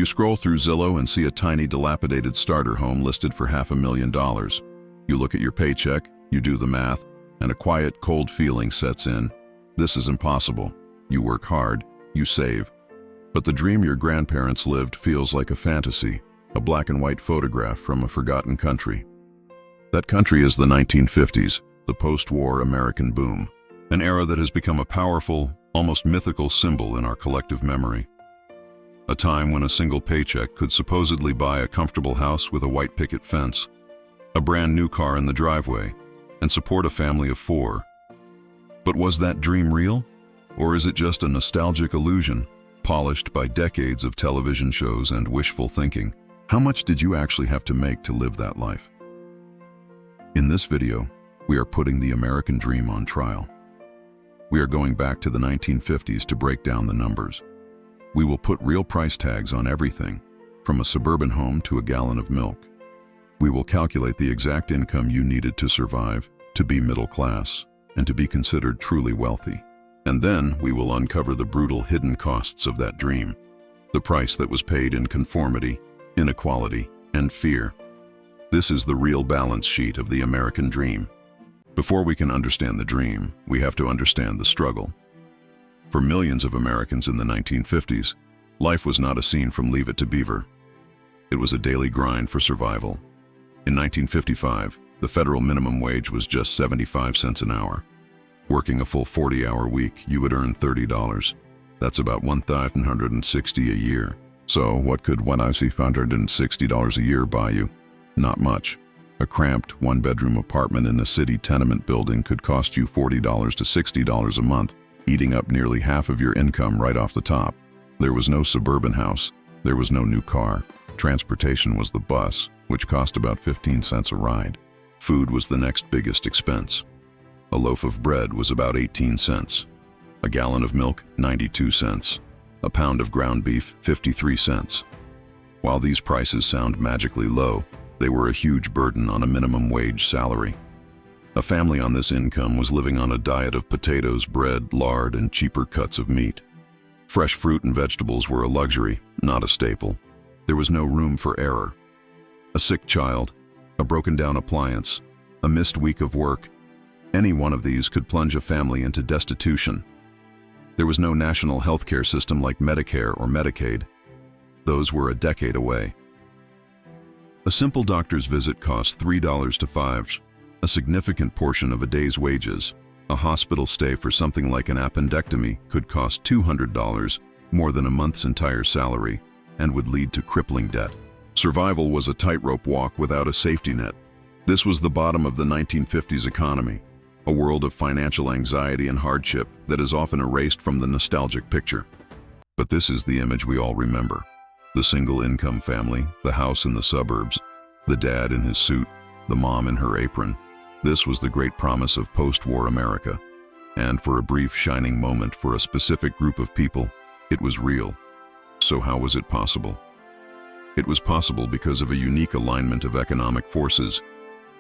You scroll through Zillow and see a tiny dilapidated starter home listed for $500,000. You look at your paycheck, you do the math, and a quiet, cold feeling sets in. This is impossible. You work hard, you save. But the dream your grandparents lived feels like a fantasy, a black and white photograph from a forgotten country. That country is the 1950s, the post-war American boom, an era that has become a powerful, almost mythical symbol in our collective memory. A time when a single paycheck could supposedly buy a comfortable house with a white picket fence, a brand new car in the driveway, and support a family of 4. But was that dream real? Or is it just a nostalgic illusion, polished by decades of television shows and wishful thinking? How much did you actually have to make to live that life? In this video, we are putting the American dream on trial. We are going back to the 1950s to break down the numbers. We will put real price tags on everything, from a suburban home to a gallon of milk. We will calculate the exact income you needed to survive, to be middle class, and to be considered truly wealthy. And then we will uncover the brutal hidden costs of that dream, the price that was paid in conformity, inequality, and fear. This is the real balance sheet of the American dream. Before we can understand the dream, we have to understand the struggle. For millions of Americans in the 1950s, life was not a scene from Leave It to Beaver. It was a daily grind for survival. In 1955, the federal minimum wage was just 75 cents an hour. Working a full 40-hour week, you would earn $30. That's about $1,160 a year. So what could $1,160 a year buy you? Not much. A cramped one-bedroom apartment in a city tenement building could cost you $40 to $60 a month, eating up nearly half of your income right off the top. There was no suburban house. There was no new car. Transportation was the bus, which cost about 15 cents a ride. Food was the next biggest expense. A loaf of bread was about 18 cents. A gallon of milk, 92 cents. A pound of ground beef, 53 cents. While these prices sound magically low, they were a huge burden on a minimum wage salary. A family on this income was living on a diet of potatoes, bread, lard, and cheaper cuts of meat. Fresh fruit and vegetables were a luxury, not a staple. There was no room for error. A sick child, a broken-down appliance, a missed week of work, any one of these could plunge a family into destitution. There was no national health care system like Medicare or Medicaid. Those were a decade away. A simple doctor's visit cost $3 to $5, a significant portion of a day's wages. A hospital stay for something like an appendectomy could cost $200, more than a month's entire salary, and would lead to crippling debt. Survival was a tightrope walk without a safety net. This was the bottom of the 1950s economy, a world of financial anxiety and hardship that is often erased from the nostalgic picture. But this is the image we all remember. The single-income family, the house in the suburbs, the dad in his suit, the mom in her apron. This was the great promise of post-war America. And for a brief shining moment for a specific group of people, it was real. So how was it possible? It was possible because of a unique alignment of economic forces,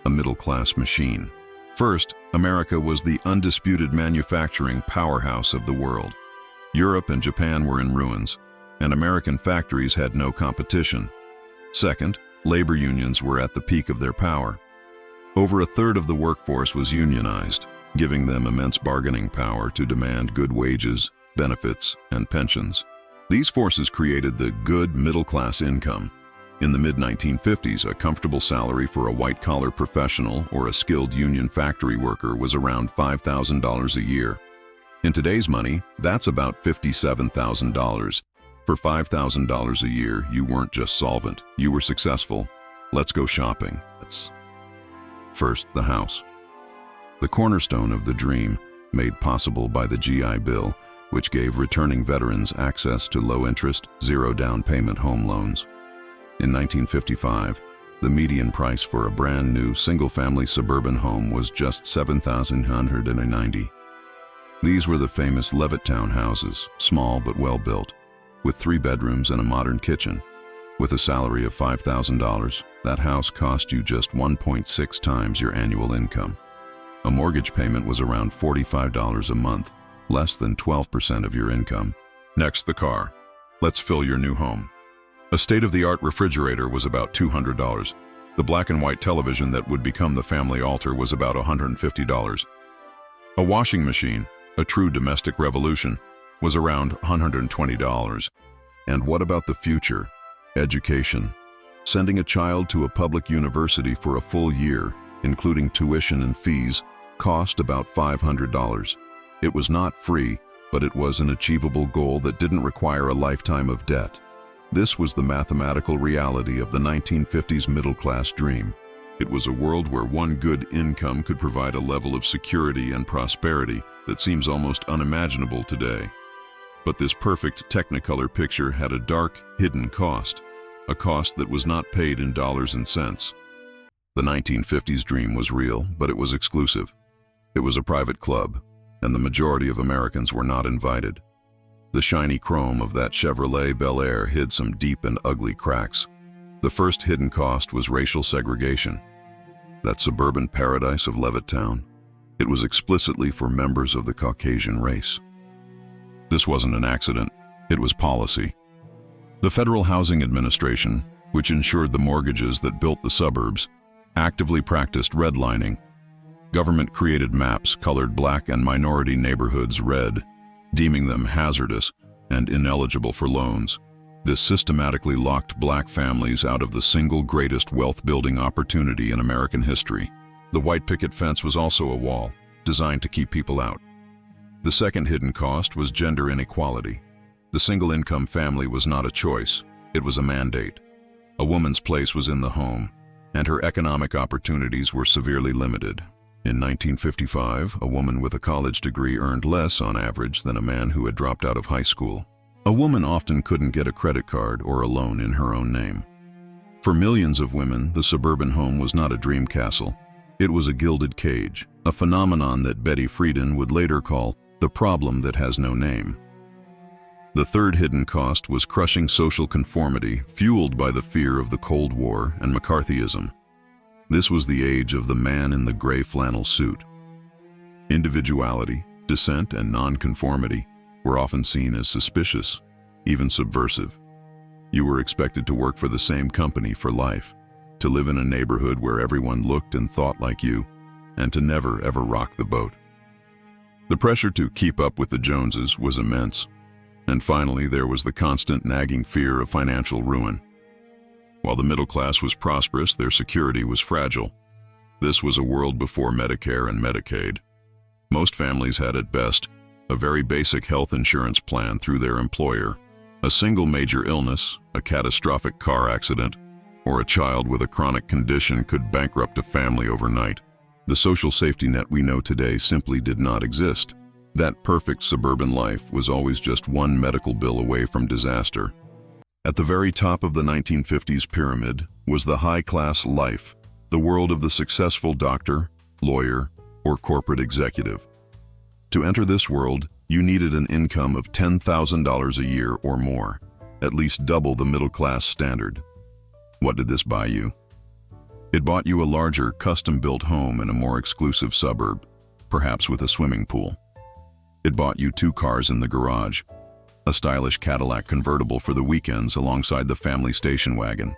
a middle-class machine. First, America was the undisputed manufacturing powerhouse of the world. Europe and Japan were in ruins, and American factories had no competition. Second, labor unions were at the peak of their power. Over a third of the workforce was unionized, giving them immense bargaining power to demand good wages, benefits, and pensions. These forces created the good middle-class income. In the mid-1950s, a comfortable salary for a white-collar professional or a skilled union factory worker was around $5,000 a year. In today's money, that's about $57,000. For $5,000 a year, you weren't just solvent, you were successful. Let's go shopping. First, the house. The cornerstone of the dream, made possible by the GI Bill, which gave returning veterans access to low-interest, zero-down payment home loans. In 1955, the median price for a brand-new single-family suburban home was just $7,190. These were the famous Levittown houses, small but well-built, with 3 bedrooms and a modern kitchen. With a salary of $5,000, that house cost you just 1.6 times your annual income. A mortgage payment was around $45 a month, less than 12% of your income. Next, the car. Let's fill your new home. A state-of-the-art refrigerator was about $200. The black and white television that would become the family altar was about $150. A washing machine, a true domestic revolution, was around $120. And what about the future? Education. Sending a child to a public university for a full year, including tuition and fees, cost about $500. It was not free, but it was an achievable goal that didn't require a lifetime of debt. This was the mathematical reality of the 1950s middle-class dream. It was a world where one good income could provide a level of security and prosperity that seems almost unimaginable today. But this perfect Technicolor picture had a dark, hidden cost, a cost that was not paid in dollars and cents. The 1950s dream was real, but it was exclusive. It was a private club, and the majority of Americans were not invited. The shiny chrome of that Chevrolet Bel Air hid some deep and ugly cracks. The first hidden cost was racial segregation. That suburban paradise of Levittown, it was explicitly for members of the Caucasian race. This wasn't an accident, it was policy. The Federal Housing Administration, which insured the mortgages that built the suburbs, actively practiced redlining. Government created maps colored black and minority neighborhoods red, deeming them hazardous and ineligible for loans. This systematically locked black families out of the single greatest wealth-building opportunity in American history. The white picket fence was also a wall, designed to keep people out. The second hidden cost was gender inequality. The single-income family was not a choice, it was a mandate. A woman's place was in the home, and her economic opportunities were severely limited. In 1955, a woman with a college degree earned less on average than a man who had dropped out of high school. A woman often couldn't get a credit card or a loan in her own name. For millions of women, the suburban home was not a dream castle. It was a gilded cage, a phenomenon that Betty Friedan would later call the problem that has no name. The third hidden cost was crushing social conformity, fueled by the fear of the Cold War and McCarthyism. This was the age of the man in the gray flannel suit. Individuality, dissent, and nonconformity were often seen as suspicious, even subversive. You were expected to work for the same company for life, to live in a neighborhood where everyone looked and thought like you, and to never ever rock the boat. The pressure to keep up with the Joneses was immense. And finally, there was the constant nagging fear of financial ruin. While the middle class was prosperous, their security was fragile. This was a world before Medicare and Medicaid. Most families had at best a very basic health insurance plan through their employer. A single major illness, a catastrophic car accident, or a child with a chronic condition could bankrupt a family overnight. The social safety net we know today simply did not exist. That perfect suburban life was always just one medical bill away from disaster. At the very top of the 1950s pyramid was the high-class life, the world of the successful doctor, lawyer, or corporate executive. To enter this world, you needed an income of $10,000 a year or more, at least double the middle-class standard. What did this buy you? It bought you a larger, custom-built home in a more exclusive suburb, perhaps with a swimming pool. It bought you 2 cars in the garage, a stylish Cadillac convertible for the weekends alongside the family station wagon.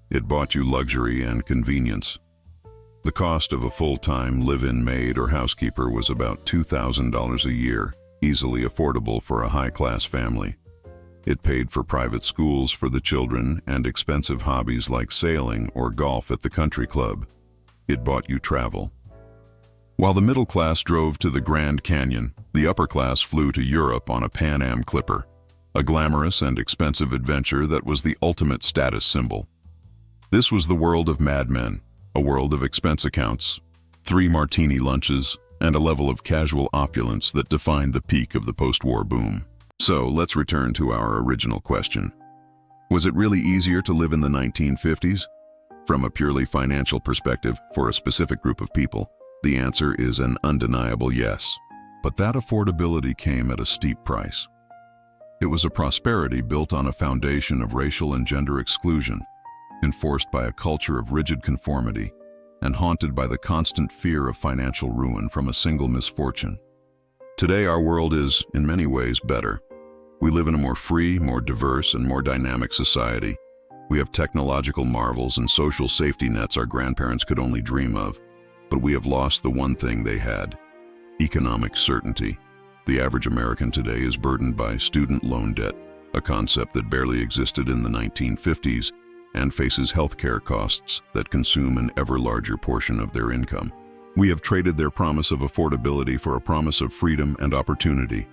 It bought you luxury and convenience. The cost of a full-time live-in maid or housekeeper was about $2,000 a year, easily affordable for a high-class family. It paid for private schools for the children and expensive hobbies like sailing or golf at the country club. It bought you travel. While the middle class drove to the Grand Canyon, the upper class flew to Europe on a Pan Am Clipper, a glamorous and expensive adventure that was the ultimate status symbol. This was the world of madmen, a world of expense accounts, 3 martini lunches, and a level of casual opulence that defined the peak of the post-war boom. So let's return to our original question. Was it really easier to live in the 1950s? From a purely financial perspective, for a specific group of people, the answer is an undeniable yes. But that affordability came at a steep price. It was a prosperity built on a foundation of racial and gender exclusion, enforced by a culture of rigid conformity, and haunted by the constant fear of financial ruin from a single misfortune. Today, our world is, in many ways, better. We live in a more free, more diverse, and more dynamic society. We have technological marvels and social safety nets our grandparents could only dream of, but we have lost the one thing they had: economic certainty. The average American today is burdened by student loan debt, a concept that barely existed in the 1950s, and faces healthcare costs that consume an ever larger portion of their income. We have traded their promise of affordability for a promise of freedom and opportunity,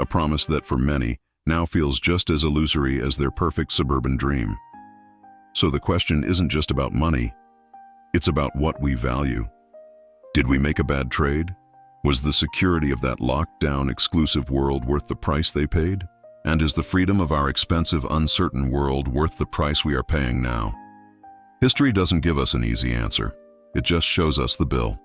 a promise that for many now feels just as illusory as their perfect suburban dream. So the question isn't just about money, it's about what we value. Did we make a bad trade? Was the security of that locked-down, exclusive world worth the price they paid? And is the freedom of our expensive, uncertain world worth the price we are paying now? History doesn't give us an easy answer. It just shows us the bill.